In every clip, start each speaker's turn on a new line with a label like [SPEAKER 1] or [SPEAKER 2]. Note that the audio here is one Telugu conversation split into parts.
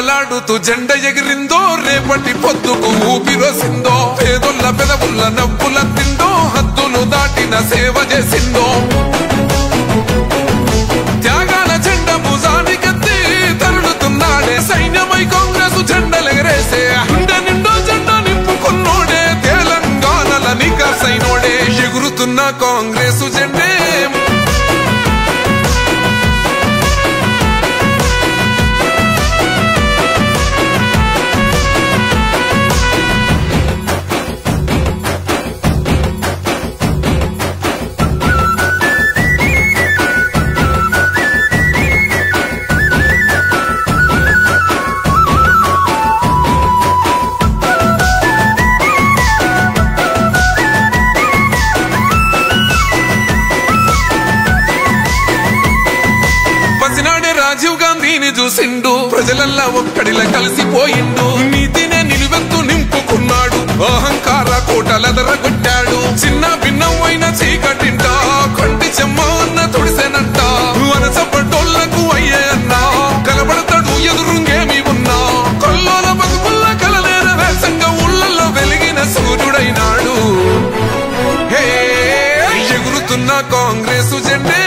[SPEAKER 1] రెపరెపలాడుతూ జెండ ఎగిరిందో రేపటి పొద్దుకు ఊపిరోసిందో పేదొల్ల పెదవుల్ల నవ్వుల తిందో హద్దులు దాటిన సేవ చేసిందో త్యాగాల జెండ భుజానికెత్తి తరులుతున్నాడే సైన్యమై కాంగ్రెస్ జెండలెగరేసే గుండె నిండో జెండ నింపుకున్నోడే తెలంగాణల నికాసైనోడే ఎగురుతున్న కాంగ్రెసు జెండే రాజీవ్ గాంధీని చూసిండు ప్రజలల్లా ఒక్కడిలా కలిసిపోయిండు నీతినే నిలువెత్తు నింపుకున్నాడు అహంకార కోటలెదరగొట్టాడు చిన్న భిన్నమైన చీకటింట కంటి చెమ్మ అన్న తుడిసెనంట వనసపడ్డోళ్లకు అయ్యే అన్నా కలబడతాడు ఎదురుంగేమి ఉన్నా కొల్లోల బతుకుల్ల కలలేర వేసంగా ఊళ్ళల్లో వెలిగిన సూర్యుడైనాడు హే ఎగురుతున్న కాంగ్రెసు జెండే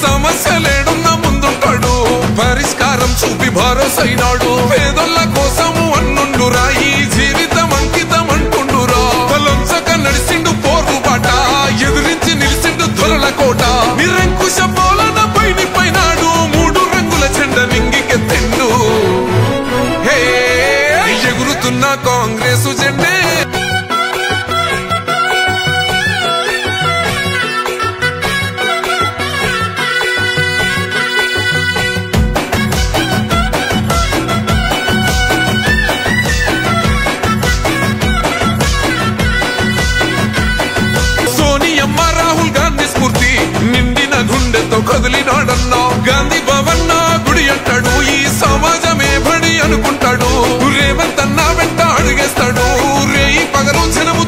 [SPEAKER 1] సమస్యలేడున్న ముందుంటాడు పరిష్కారం చూపి భరోసైనాడు పేదోళ్ళ కోసము అన్నుండు రాయి జీవితం అంకితం అంటుండురా లొంచక నడిసిండు పోరు బాట ఎదురించి నిలిచిండు దొరల కోట నిరంకుశ పాలన పైనాడు మూడు రంగుల జెండ నింగికెత్తిండు హే ఎగురుతున్న కాంగ్రెసు జెండే రాహుల్ గాంధీ స్ఫూర్తి నిండిన గుండెతో కదిలినాడన్నా గాంధీ భవన్ గుడి అంటాడు ఈ సమాజమే బడి అనుకుంటాడు రేవంత్ అన్నా వెంట అడిగేస్తాడు రేయి పగలు జనము